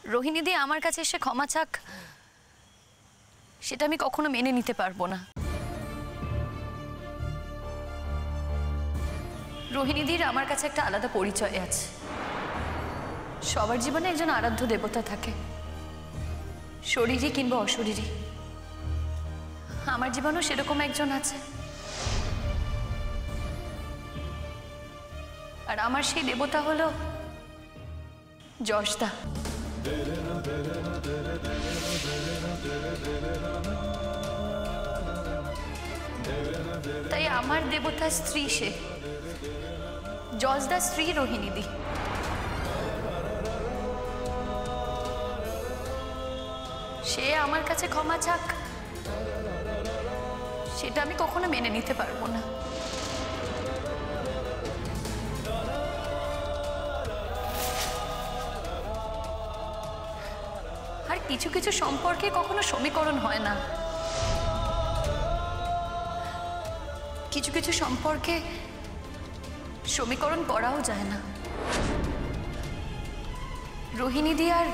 রোহিণী দি আমার কাছে এসে ক্ষমা চাক, সেটা আমি কখনো মেনে নিতে পারবো না। রোহিণী দির আমার কাছে একটা আলাদা পরিচয় আছে। সবার জীবনে একজন আরাধ্য দেবতা থাকে, শরীরী কিংবা অশরীরী। আমার জীবনেও সেরকম একজন আছে, আর আমার সেই দেবতা হলো যশদা। তাই আমার দেবতার স্ত্রী সে, যশদার স্ত্রী রোহিণী দি। সে আমার কাছে ক্ষমা চাক, সেটা আমি কখনো মেনে নিতে পারবো না। আর কিছু কিছু সম্পর্কে কখনো সমীকরণ হয় না, কিছু কিছু সম্পর্কে সমীকরণ করাও যায় না। রোহিণী দি আর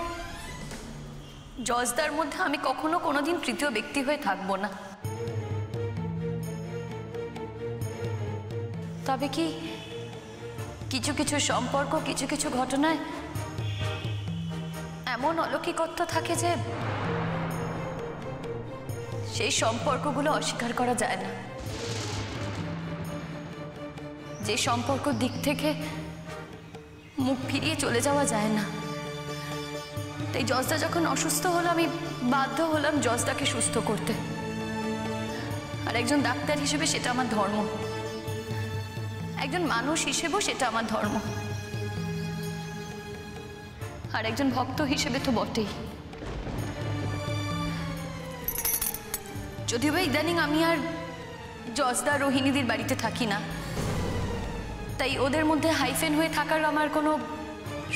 যশদার মধ্যে আমি কখনো কোনোদিন তৃতীয় ব্যক্তি হয়ে থাকবো না। তবে কি কিছু কিছু সম্পর্ক, কিছু কিছু ঘটনায় এমন অলৌকিকত্ব থাকে যে সেই সম্পর্কগুলো অস্বীকার করা যায় না। যে সম্পর্ক দিক থেকে মুখ ফিরিয়ে চলে যাওয়া যায় না। তাই যশদা যখন অসুস্থ হলো, আমি বাধ্য হলাম যশদাকে সুস্থ করতে। আর একজন ডাক্তার হিসেবে সেটা আমার ধর্ম, একজন মানুষ হিসেবেও সেটা আমার ধর্ম, আর একজন ভক্ত হিসেবে তো বটেই। যদিও বা ইদানিং আমি আর যশদা রোহিণীদের বাড়িতে থাকি না, তাই ওদের মধ্যে হাইফেন হয়ে থাকার আমার কোনো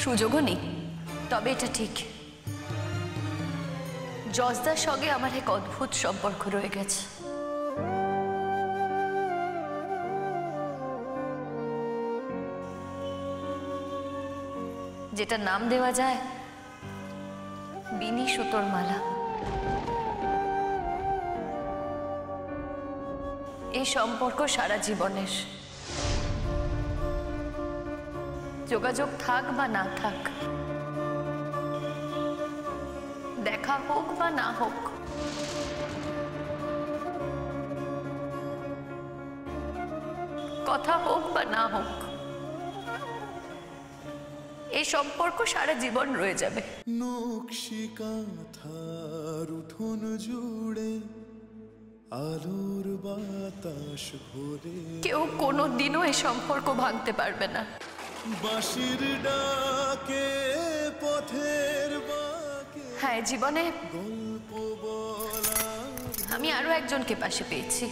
সুযোগও নেই। তবে এটা ঠিক, যশদার সঙ্গে আমার এক অদ্ভুত সম্পর্ক রয়ে গেছে। যেটা নাম দেওয়া যায় বিনি সুতোর মালা। এই সম্পর্ক সারা জীবনের, যোগাযোগ থাক বা না থাক, দেখা হোক বা না হোক, কথা হোক বা না হোক, এই সম্পর্ক সারা জীবন রয়ে যাবে। নকশি কাঁথার উঠোন জুড়ে আলোর বাতাস ভরে, কেউ কোনোদিনও এই সম্পর্ক ভাঙতে পারবে না। বাঁশির ডাকে পথের বাঁকে, হ্যাঁ, জীবনে গল্প বলা আমি আরো একজনকে পাশে পেয়েছি।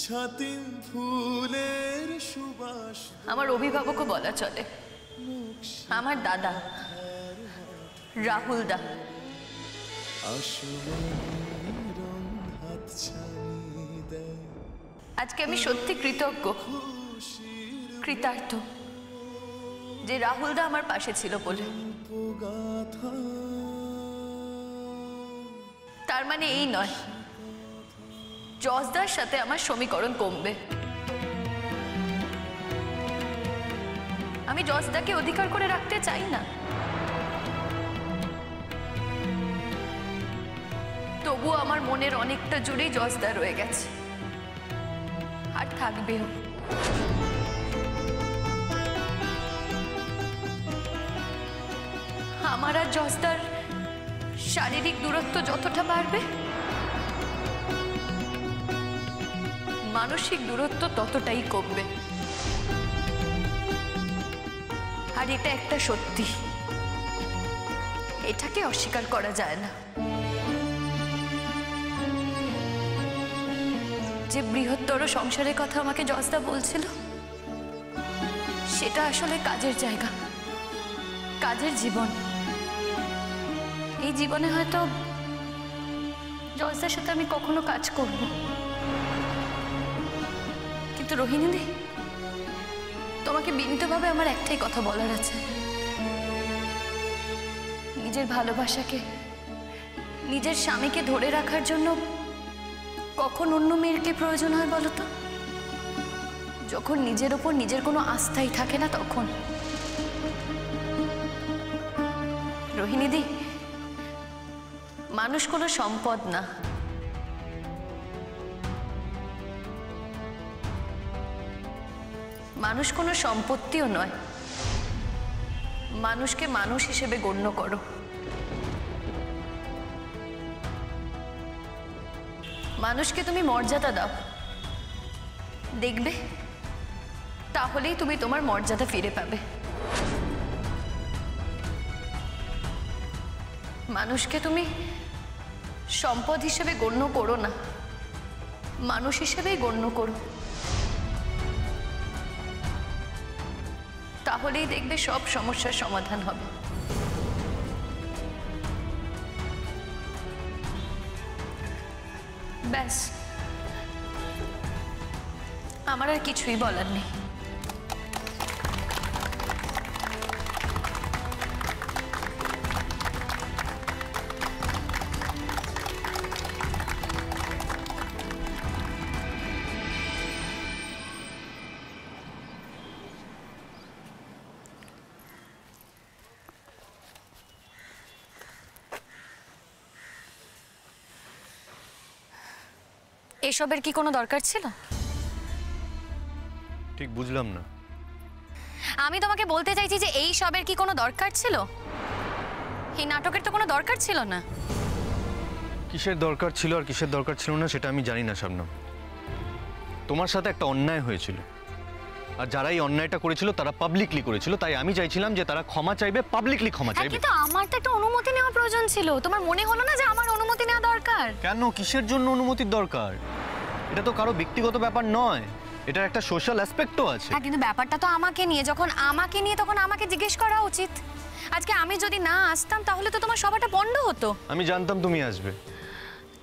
ছাতিম ফুলের সুবাস, আমার অভিভাবকও বলা চলে, আমার দাদা রাহুল দা। আজকে আমি সত্যি কৃতজ্ঞ, কৃতার্থ যে রাহুল দা আমার পাশে ছিল বলে। তার মানে এই নয় যশদার সাথে আমার সমীকরণ কমবে। আমি যশদাকে অধিকার করে রাখতে চাই না, তবুও আমার মনের অনেকটা জুড়েই যশদা রয়ে গেছে, আর থাকবেও। আমার আর যশদার শারীরিক দূরত্ব যতটা বাড়বে, মানসিক দূরত্ব ততটাই কমবে। আর এটা একটা সত্যি, এটাকে অস্বীকার করা যায় না। যে বৃহত্তর সংসারের কথা আমাকে যশদা বলছিল, সেটা আসলে কাজের জায়গা, কাজের জীবন। এই জীবনে হয়তো যশদার সাথে আমি কখনো কাজ করব, কিন্তু রোহিণী, তোমাকে বিনীতভাবে আমার একটাই কথা বলার আছে। নিজের ভালোবাসাকে, নিজের স্বামীকে ধরে রাখার জন্য কখন অন্য মেয়েকে প্রয়োজন হয় বলো তো? যখন নিজের ওপর নিজের কোনো আস্থাই থাকে না তখন। রোহিণীদি, মানুষ কোনো সম্পদ না। মানুষ কোনো সম্পত্তিও নয়। মানুষকে মানুষ হিসেবে গণ্য করো। মানুষকে তুমি মর্যাদা দাও, দেখবে তাহলেই তুমি তোমার মর্যাদা ফিরে পাবে। মানুষকে তুমি সম্পদ হিসেবে গণ্য করো না, মানুষ হিসেবেই গণ্য করো। তাহলেই দেখবে সব সমস্যার সমাধান হবে। ব্যাস, আমার আর কিছুই বলার নেই। এসবের কি কোনো দরকার ছিল? ঠিক বুঝলাম না। আমি তোমাকে বলতে চাইছি যে এই সবের কি কোনো দরকার ছিল? এই নাটকের তো কোনো দরকার ছিল না। কিসের দরকার ছিল আর কিসের দরকার ছিল না সেটা আমি জানি না শবনম। তোমার সাথে একটা অন্যায় হয়েছিল, আর যারা এই অন্যায়টা করেছিল তারা পাবলিকলি করেছিল, তাই আমি চাইছিলাম যে তারা ক্ষমা চাইবে, পাবলিকলি ক্ষমা চাইবে। কিন্তু আমার তো একটা অনুমতি নেওয়া প্রয়োজন ছিল। তোমার মনে হলো না যে আমার অনুমতি নেওয়া দরকার? কেন, কিসের জন্য অনুমতির দরকার? এটা তো কারো ব্যক্তিগত ব্যাপার নয়, এটার একটা সোশ্যাল অ্যাসপেক্টও আছে। হ্যাঁ, কিন্তু ব্যাপারটা তো আমাকে নিয়ে। যখন আমাকে নিয়ে তখন আমাকে জিজ্ঞেস করা উচিত। আজকে আমি যদি না আসতাম তাহলে তো তোমার সভাটা বন্ধ হতো। আমি জানতাম তুমি আসবে।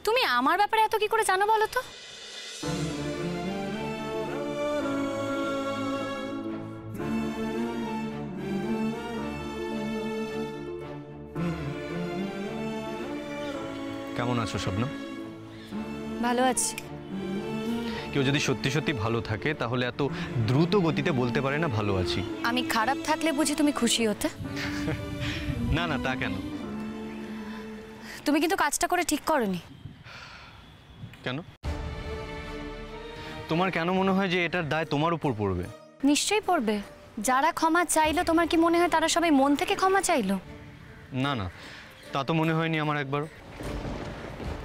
তুমি আমার ব্যাপারে এত কি করে জানো বলো তো? কেমন আছো শবনম? ভালো আছি। কেউ যদি সত্যি সত্যি ভালো থাকে তাহলে এত দ্রুত গতিতে বলতে পারে না ভালো আছি। আমি খারাপ থাকলে বুঝি তুমি খুশি হতে? না না, তা কেন? তুমি কিন্তু কাজটা করে ঠিক করনি। কেন? তোমার কেন মনে হয় যে এটার দায় তোমার উপর পড়বে? নিশ্চয়ই পড়বে। যারা ক্ষমা চাইলো, তোমার কি মনে হয় তারা সবাই মন থেকে ক্ষমা চাইলো? না না, তা তো মনে হয়নি আমার একবারও।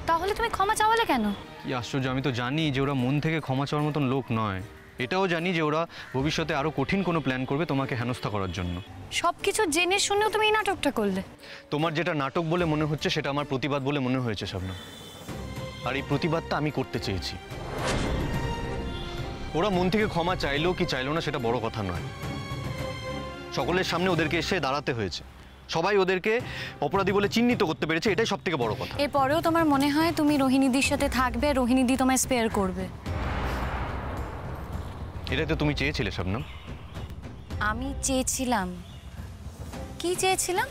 তাহলে তুমি ক্ষমা চাওয়ালে কেন? কি আশ্চর্য, আমি তো জানি যে ওরা মন থেকে ক্ষমা চাওয়ার মতন লোক নয়। এটাও জানি যে ওরা ভবিষ্যতে আরো কঠিন কোনো প্ল্যান করবে তোমাকে হেনস্থা করার জন্য। সবকিছু জেনে শুনেও তুমি এই নাটকটা করলে। তোমার যেটা নাটক বলে মনে হচ্ছে সেটা আমার প্রতিবাদ বলে মনে হয়েছে শবনম। আর এই প্রতিবাদটা আমি করতে চেয়েছি। ওরা মন থেকে ক্ষমা চাইলো কি চাইলো না সেটা বড় কথা নয়। সকলের সামনে ওদেরকে এসে দাঁড়াতে হয়েছে, সবাই ওদেরকে অপরাধী বলে চিহ্নিত করতে পেরেছে, এটাই সব থেকে বড় কথা। এরপরেও তোমার মনে হয় তুমি রোহিণীদির সাথে থাকবে, রোহিণীদি তোমায় স্পেয়ার করবে? এটাই তো তুমি চেয়েছিলে শবনম। আমি চেয়েছিলাম? কি চেয়েছিলাম?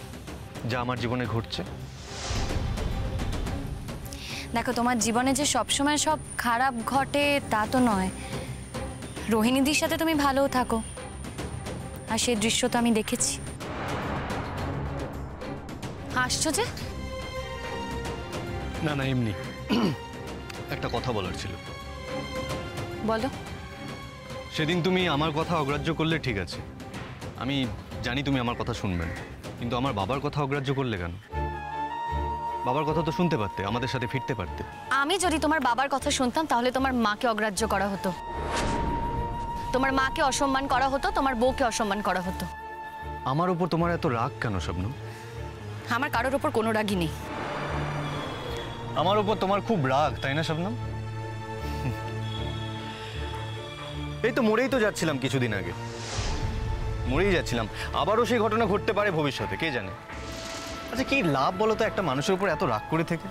যা আমার জীবনে ঘটছে। দেখো, তোমার জীবনে যে সবসময় সব খারাপ ঘটে তা তো নয়। রোহিণীদির সাথে তুমি ভালোও থাকো, আর সেই দৃশ্য তো আমি দেখেছি। হাসছো যে? না না, এমনি একটা কথা বলার ছিল। বলো। সেদিন তুমি আমার কথা অগ্রাহ্য করলে ঠিক আছে, আমি জানি তুমি আমার কথা শুনবে না, কিন্তু আমার বাবার কথা অগ্রাহ্য করলে কেন? বাবার কথা তো শুনতে পারতে, আমাদের সাথে ফিরতে পারতে। আমি যদি তোমার বাবার কথা শুনতাম তাহলে তোমার মাকে অগ্রাহ্য করা হতো, তোমার মাকে অসম্মান করা হতো, তোমার বউকে অসম্মান করা হতো। আমার উপর তোমার এত রাগ কেন শবনম? আমার কারোর ওপর কোনো রাগই নেই। আমার উপর তোমার খুব রাগ, তাই না শবনম? এই তো মরেই তো যাচ্ছিলাম কিছুদিন আগে, মরেই যাচ্ছিলাম। আবারও সেই ঘটনা ঘটতে পারে ভবিষ্যতে, কে জানে। আচ্ছা, কি লাভ বলো তো একটা মানুষের উপর এত রাগ করে থেকে?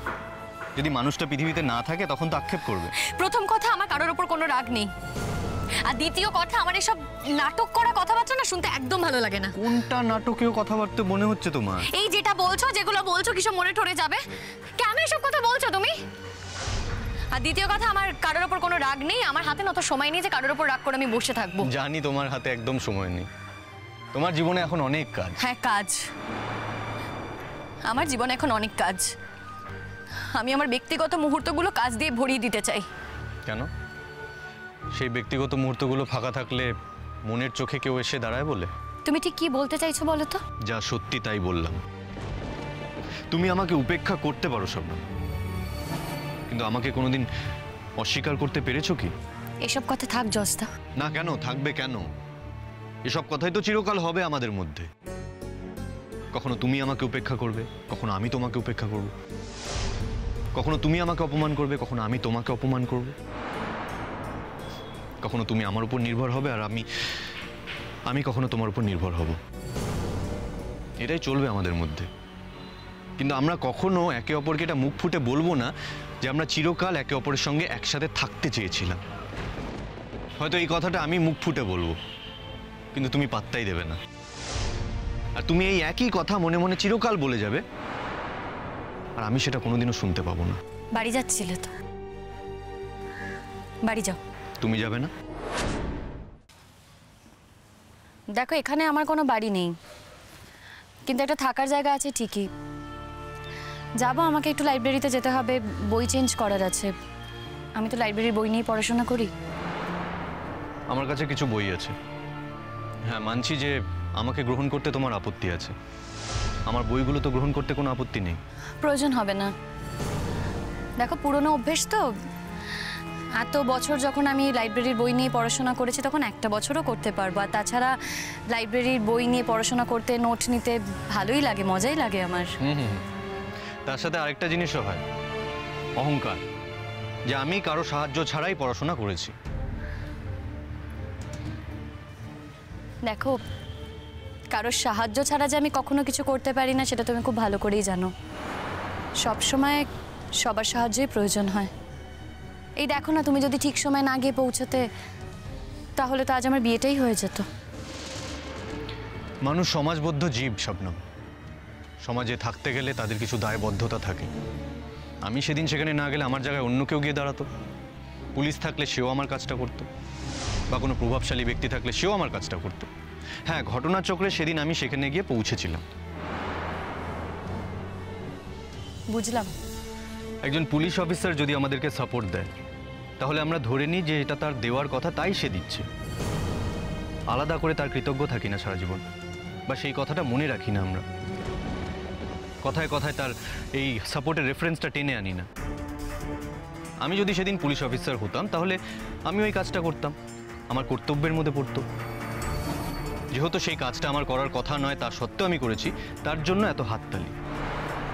যদি মানুষটা পৃথিবীতে না থাকে তখন তো আক্ষেপ করবে। প্রথম কথা, আমার কারোর ওপর কোনো রাগ নেই। আর দ্বিতীয় কথা, আমার এসব নাটক করা কথাবার্তা না শুনতে একদম ভালো লাগে না। কোনটা নাটকীয় কথাবার্তা মনে হচ্ছে তোমার? এই যেটা বলছো, যেগুলো বলছো কিসব মনে ঠরে যাবে? কেন এসব কথা বলছো তুমি? আর দ্বিতীয় কথা, আমার কারোর ওপর কোনো রাগ নেই, আমার হাতে অত সময় নেই যে কারোর ওপর রাগ করে আমি বসে থাকবো। জানি তোমার হাতে একদম সময় নেই, তোমার জীবনে এখন অনেক কাজ। হ্যাঁ, কাজ। আমার জীবনে এখন অনেক কাজ। আমি আমার ব্যক্তিগত মুহূর্তগুলো কাজ দিয়ে ভরিয়ে দিতে চাই। কেন? সেই ব্যক্তিগত মুহূর্তগুলো ফাঁকা থাকলে মনের চোখে কেউ এসে দাঁড়ায় বলে? তুমি ঠিক কি বলতে চাইছো বলো তো? যা সত্যি তাই বললাম। তুমি আমাকে উপেক্ষা করতে পারো শবনম, কিন্তু আমাকে কোনোদিন অস্বীকার করতে পেরেছো কি? এসব কথা থাক জস্তা। না, কেন থাকবে? কেন? এসব কথাই তো চিরকাল হবে আমাদের মধ্যে। কখনো তুমি আমাকে উপেক্ষা করবে, কখনো আমি তোমাকে উপেক্ষা করব। কখনো তুমি আমাকে অপমান করবে, কখনো আমি তোমাকে অপমান করব। কখনো তুমি আমার উপর নির্ভর হবে আর আমি কখনো তোমার উপর নির্ভর হব। এটাই চলবে আমাদের মধ্যে। কিন্তু আমরা কখনো একে অপরকে এটা মুখ ফুটে বলবো না যে আমরা চিরকাল একে অপরের সঙ্গে একসাথে থাকতে চেয়েছিলাম। হয়তো এই কথাটা আমি মুখ ফুটে বলবো, কিন্তু তুমি পাত্তাই দেবে না। আর তুমি এই একই কথা মনে মনে চিরকাল বলে যাবে, আর আমি সেটা কোনোদিনও শুনতে পাবো না। বাড়ি যাচ্ছিলে তো, বাড়ি যাও। তুমি যাবে না? দেখো, এখানে আমার কোনো বাড়ি নেই, কিন্তু একটা থাকার জায়গা আছে ঠিকই। যাবো, আমাকে একটু লাইব্রেরিতে যেতে হবে, বই চেঞ্জ করার আছে। আমি তো লাইব্রেরির বই নিয়ে পড়াশোনা করি। আমার কাছে কিছু বই আছে। হ্যাঁ, মানছি যে আমাকে গ্রহণ করতে তোমার আপত্তি আছে। আমার বইগুলো তো গ্রহণ করতে কোনো আপত্তি নেই। প্রয়োজন হবে না। দেখো, পুরনো অভ্যেস তো। এত বছর যখন আমি লাইব্রেরির বই নিয়ে পড়াশোনা করেছি, তখন একটা বছরও করতে পারবো। আর তাছাড়া লাইব্রেরির বই নিয়ে পড়াশোনা করতে, নোট নিতে ভালোই লাগে, মজাই লাগে আমার। তার সাথে আরেকটা জিনিসও হয়, অহংকার, যে আমি কারো সাহায্য ছাড়াই পড়াশোনা করেছি। দেখো, কারোর সাহায্য ছাড়া যে আমি কখনো কিছু করতে পারি না, সেটা তুমি খুব ভালো করেই জানো। সব সময় সবার সাহায্যই প্রয়োজন হয়। এই দেখো না, তুমি যদি ঠিক সময় না গিয়ে পৌঁছাতে, তাহলে তো আজ আমার বিয়েটাই হয়ে যেত। মানুষ সমাজবদ্ধ জীব শবনম। সমাজে থাকতে গেলে তাদের কিছু দায়বদ্ধতা থাকে। আমি সেদিন সেখানে না গেলে আমার জায়গায় অন্য কেউ গিয়ে দাঁড়াতো। পুলিশ থাকলে সেও আমার কাজটা করতো, বা কোনো প্রভাবশালী ব্যক্তি থাকলে সেও আমার কাজটা করতো। হ্যাঁ, ঘটনাচক্রে সেদিন আমি সেখানে গিয়ে পৌঁছেছিলাম। বুঝলাম। একজন পুলিশ অফিসার যদি আমাদেরকে সাপোর্ট দেয়, তাহলে আমরা ধরে নিই যে এটা তার দেওয়ার কথা, তাই সে দিচ্ছে। আলাদা করে তার কৃতজ্ঞ থাকি না সারা জীবন, বা সেই কথাটা মনে রাখি না আমরা। কথায় কথায় তার এই সাপোর্টের রেফারেন্সটা টেনে আনি না। আমি যদি সেদিন পুলিশ অফিসার হতাম, তাহলে আমি ওই কাজটা করতাম, আমার কর্তব্যের মধ্যে পড়তো। যেহেতু সেই কাজটা আমার করার কথা নয়, তা সত্ত্বেও আমি করেছি, তার জন্য এত হাততালি।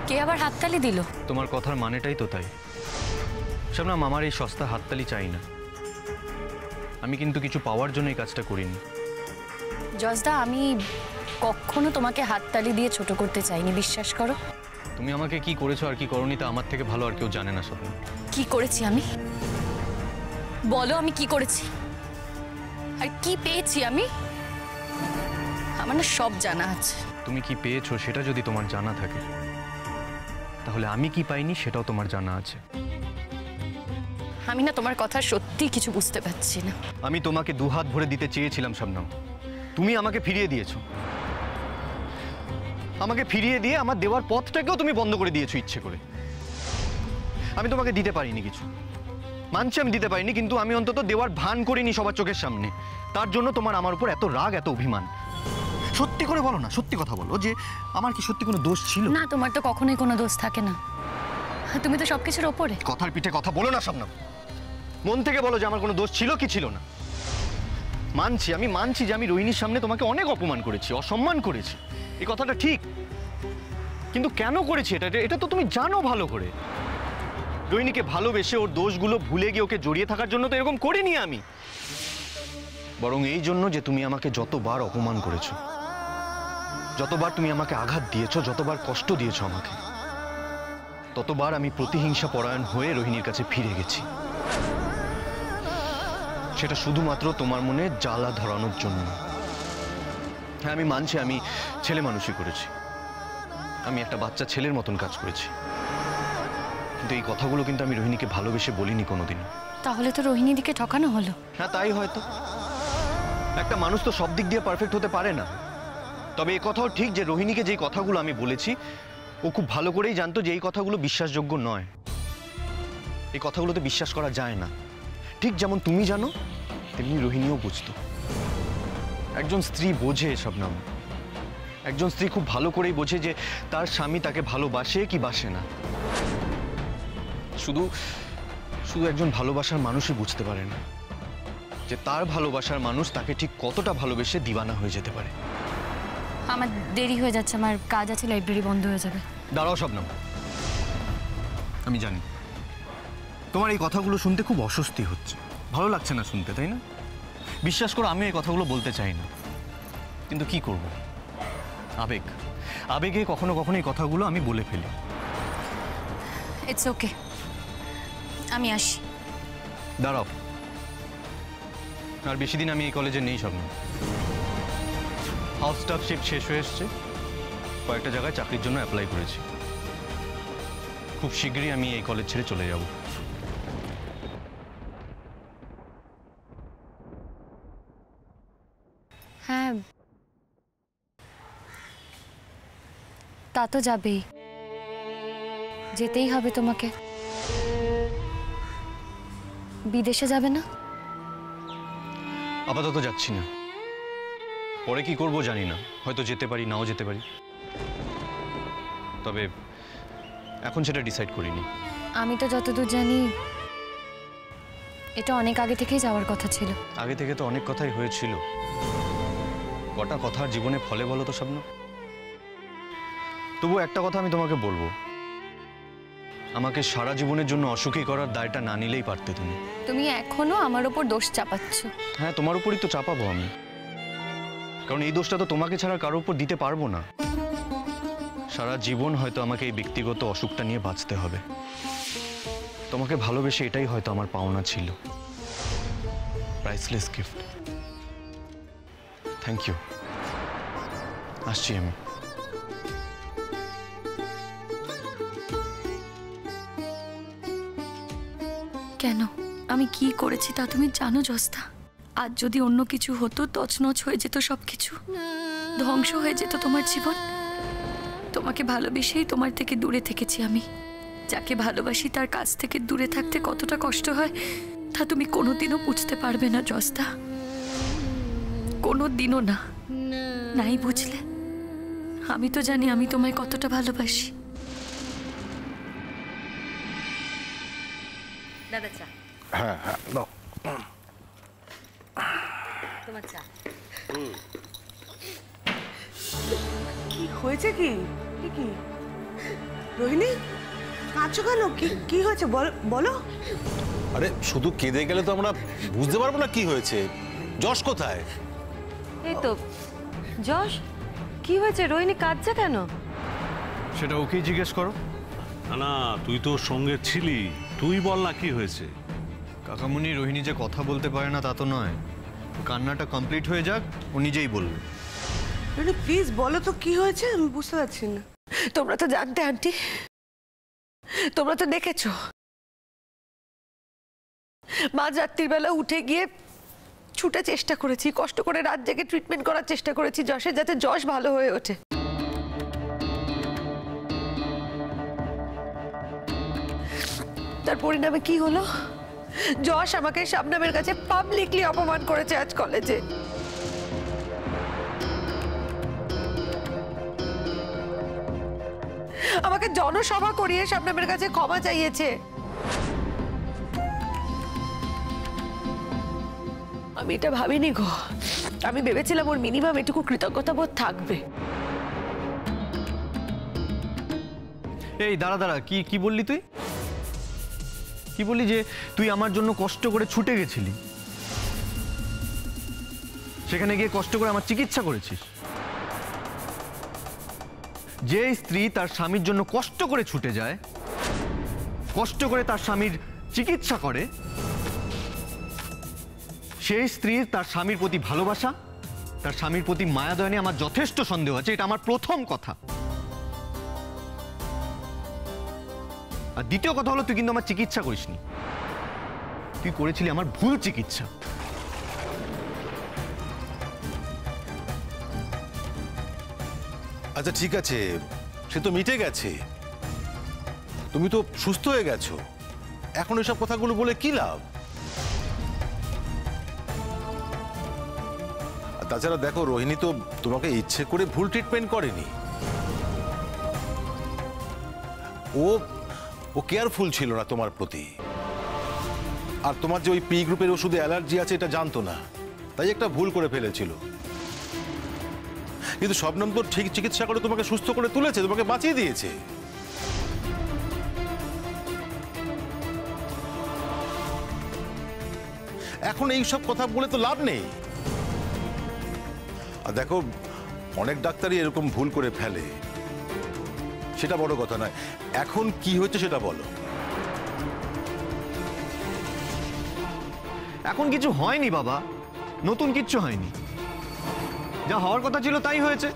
কে আবার হাততালি দিল? তোমার কথার মানেটাই তো তাই শবনম। আমার এই সস্তা হাততালি চাই না। আমি কিন্তু কিছু পাওয়ার জন্য এই কাজটা করিনি। জজদা, আমি কখনো তোমাকে হাততালি দিয়ে ছোট করতে চাইনি, বিশ্বাস করো। তুমি আমাকে কি করেছো আর কি করনি তা আমার থেকে ভালো আর কেউ জানে না শবনম। কি করেছি আমি? বলো, আমি কি করেছি আর কি পেয়েছি আমি? আমার না সব জানা আছে। তুমি কি পেয়েছো সেটা যদি তোমার জানা থাকে, তাহলে আমি কি পাইনি সেটাও তোমার জানা আছে। আমি না তোমার কথা সত্যি কিছু বুঝতে পারছি না। আমি তোমাকে দুহাত ভরে দিতে চেয়েছিলাম শবনম, তুমি আমাকে ফিরিয়ে দিয়েছো। আমাকে ফিরিয়ে দিয়ে আমার দেওয়ার পথটাকেও তুমি বন্ধ করে দিয়েছো ইচ্ছে করে। আমি তোমাকে দিতে পারিনি কিছু, মানছি আমি দিতে পারিনি, কিন্তু আমি অন্তত দেওয়ার ভান করিনি সবার চোখের সামনে। তার জন্য তোমার আমার উপর এত রাগ, এত অভিমান। সত্যি করে বলো না, সত্যি কথা বলো যে আমার কি সত্যি কোনো দোষ ছিল? না, তোমার তো কখনোই কোনো দোষ থাকে না। তুমি তো সবকিছুর ওপরে। কথার পিঠে কথা বলো না শবনম। মন থেকে বলো যে আমার কোনো দোষ ছিল কি ছিল না। আমি মানছি যে আমি রোহিণীর সামনে তোমাকে অনেক অপমান করেছি, অসম্মান করেছি, এই কথাটা ঠিক। কিন্তু কেন করেছি এটা তো তুমি জানো ভালো করে। রোহিণীকে ভালোবেসে ওর দোষগুলো ভুলে গিয়ে ওকে জড়িয়ে থাকার জন্য তো এরকম করিনি আমি, বরং এই জন্য যে তুমি আমাকে যতবার অপমান করেছো, যতবার তুমি আমাকে আঘাত দিয়েছো, যতবার কষ্ট দিয়েছো আমাকে, ততবার আমি প্রতিহিংসা পরায়ণ হয়ে রোহিণীর কাছে ফিরে গেছি। সেটা শুধুমাত্র তোমার মনে জ্বালা ধরানোর জন্য। হ্যাঁ, আমি মানছি আমি ছেলে মানুষই করেছি, আমি একটা বাচ্চা ছেলের মতন কাজ করেছি, কিন্তু এই কথাগুলো কিন্তু আমি রোহিণীকে ভালোবেসে বলিনি কোনোদিন। তাহলে তো রোহিণীদিকে ঠকানো হলো। হ্যাঁ, তাই হয়তো। একটা মানুষ তো সব দিক দিয়ে পারফেক্ট হতে পারে না। তবে এই কথাও ঠিক যে রোহিণীকে যেই কথাগুলো আমি বলেছি ও খুব ভালো করেই জানতো যে এই কথাগুলো বিশ্বাসযোগ্য নয়, এই কথাগুলোতে বিশ্বাস করা যায় না। ঠিক যেমন তুমি জানো তেমনি রোহিণীও বুঝতো। একজন স্ত্রী বোঝে এসব নাম। একজন স্ত্রী খুব ভালো করেই বোঝে যে তার স্বামী তাকে ভালোবাসে কি বাসে না। শুধু শুধু একজন ভালোবাসার মানুষই বুঝতে পারে না যে তার ভালোবাসার মানুষ তাকে ঠিক কতটা ভালোবেসে দিওয়ানা হয়ে যেতে পারে। আমার দেরি হয়ে যাচ্ছে, আমার কাজ আছে, লাইব্রেরি বন্ধ হয়ে যাবে। দাঁড়াও শবনম, আমি জানি তোমার এই কথাগুলো শুনতে খুব অস্বস্তি হচ্ছে, ভালো লাগছে না শুনতে, তাই না? বিশ্বাস করো আমি এই কথাগুলো বলতে চাই না, কিন্তু কি করব, আবেগ, আবেগে কখনো কখনো এই কথাগুলো আমি বলে ফেলি। ইটস ওকে, আমি আসি। দাঁড়াও, আর বেশি দিন আমি এই কলেজে নেই শবনম। হাউস স্টাফশিপ শেষ হয়ে এসছে, কয়েকটা জায়গায় চাকরির জন্য অ্যাপ্লাই করেছি। খুব শীঘ্রই আমি এই কলেজ ছেড়ে চলে যাব। হ্যাঁ, তা তো যাবেই, যেতেই হবে তোমাকে। বিদেশে যাবে না? আপাতত যাচ্ছি না, পরে কি করব জানি না, হয়তো যেতে পারি নাও যেতে পারি, তবে এখন সেটা ডিসাইড করিনি। আমি তো যতদূর জানি এটা অনেক আগে থেকেই যাওয়ার কথা ছিল। আগে থেকে তো অনেক কথাই হয়েছিল, কটা কথার জীবনে ফলে বলো তো স্বপ্ন। তবু একটা কথা আমি তোমাকে বলবো, আমাকে সারা জীবনের জন্য অসুখী করার দায়টা না নিলেই পারতে তুমি। তুমি এখনো আমার উপর দোষ চাপাচ্ছ। হ্যাঁ, তোমার উপরই তো চাপাবো আমি, কারণ এই দোষটা তো তোমাকে ছাড়া কারোর উপর দিতে পারবো না। সারা জীবন হয়তো আমাকে এই ব্যক্তিগত অসুখটা নিয়ে বাঁচতে হবে। তোমাকে ভালোবেসে এটাই হয়তো আমার পাওনা ছিল, প্রাইসলেস গিফট। থ্যাংক ইউ, আসছি আমি। কেন, আমি কি করেছি তা তুমি জানো জস্তা? আজ যদি অন্য কিছু হতো, তছনছ হয়ে যেত সবকিছু, ধ্বংস হয়ে যেত তোমার জীবন। তোমাকে ভালোবেসেই তোমার থেকে দূরে থেকেছি আমি। যাকে ভালোবাসি তার কাছ থেকে দূরে থাকতে কতটা কষ্ট হয় তা তুমি কোনোদিনও বুঝতে পারবে না জস্তা, কোনোদিনও না, নাই বুঝলে। আমি তো জানি আমি তোমায় কতটা ভালোবাসি। দাদা চা। হ্যাঁ হ্যাঁ দাও। তোমার চা। কি হয়েছে? কি কি রোহিণী, কাঁদছো কেন? কি হয়েছে বলো। আরে শুধু কেঁদে গেলে তো আমরা বুঝতে পারবো না কি হয়েছে। যশ কোথায়? এই তো যশ, কি হয়েছে? রোহিণী কাঁদছে কেন? সেটা ওকেই জিজ্ঞেস করো। না না, তুই তো ওর সঙ্গে ছিলি, তুই বল না কি হয়েছে। কাকামুনি, রোহিণী যে কথা বলতে পারে না তা তো নয়, কান্নাটা কমপ্লিট হয়ে যাক, ও নিজেই বলবে। রোহিণী প্লিজ বলো তো কি হয়েছে, আমি বুঝতে পারছি না। তোমরা তো জানতে আন্টি, তোমরা তো দেখেছো, মাঝ রাত্রির বেলা উঠে গিয়ে ছুটে চেষ্টা করেছি, কষ্ট করে রাত জেগে ট্রিটমেন্ট করার চেষ্টা করেছি যশের, যাতে যশ ভালো হয়ে ওঠে। তার পরিণামে কি হলো? যশ আমাকে শাবনামের কাছে পাবলিকলি অপমান করেছে আজ কলেজে। আমাকে জনসভা করিয়ে শাবনামের কাছে ক্ষমা চাইয়েছে। আমি এটা ভাবিনি গো, আমি ভেবেছিলাম ওর মিনিমাম এটুকু কৃতজ্ঞতা বোধ থাকবে। এই দাঁড়া দাঁড়া, কি কি বললি তুই? কি বললি যে তুই আমার জন্য কষ্ট করে ছুটে গেছিলি, সেখানে গিয়ে কষ্ট করে আমার চিকিৎসা করেছিস? যে স্ত্রী তার স্বামীর জন্য কষ্ট করে ছুটে যায়, কষ্ট করে তার স্বামীর চিকিৎসা করে, সেই স্ত্রীর তার স্বামীর প্রতি ভালোবাসা, তার স্বামীর প্রতি মায়া দয়া নিয়ে আমার যথেষ্ট সন্দেহ আছে, এটা আমার প্রথম কথা। আর দ্বিতীয় কথা হলো, তুই কিন্তু আমার চিকিৎসা করিসনি, তুই করেছিলি আমার ভুল চিকিৎসা। আচ্ছা ঠিক আছে, সে তো মিটে গেছে, তুমি তো সুস্থ হয়ে গেছো, এখন এসব কথাগুলো বলে কি লাভ? আর তাছাড়া দেখো, রোহিণী তো তোমাকে ইচ্ছে করে ভুল ট্রিটমেন্ট করেনি। ও কেয়ারফুল ছিল না তোমার প্রতি। আর তোমার যে ওই পি গ্রুপের ওষুধে অ্যালার্জি আছে এটা জানতো না, তাই একটা ভুল করে ফেলেছিল। কিন্তু শবনম তো ঠিক চিকিৎসা করে তোমাকে সুস্থ করে তুলেছে, তোমাকে বাঁচিয়ে দিয়েছে। এখন এই সব কথা বলে তো লাভ নেই। আর দেখো, অনেক ডাক্তারই এরকম ভুল করে ফেলে, সেটা বড় কথা নয়। এখন কি হয়েছে সেটা বলো। এখন কিছু হয়নি বাবা, নতুন কিচ্ছু হয়নি, যা হওয়ার কথা ছিল তাই হয়েছে।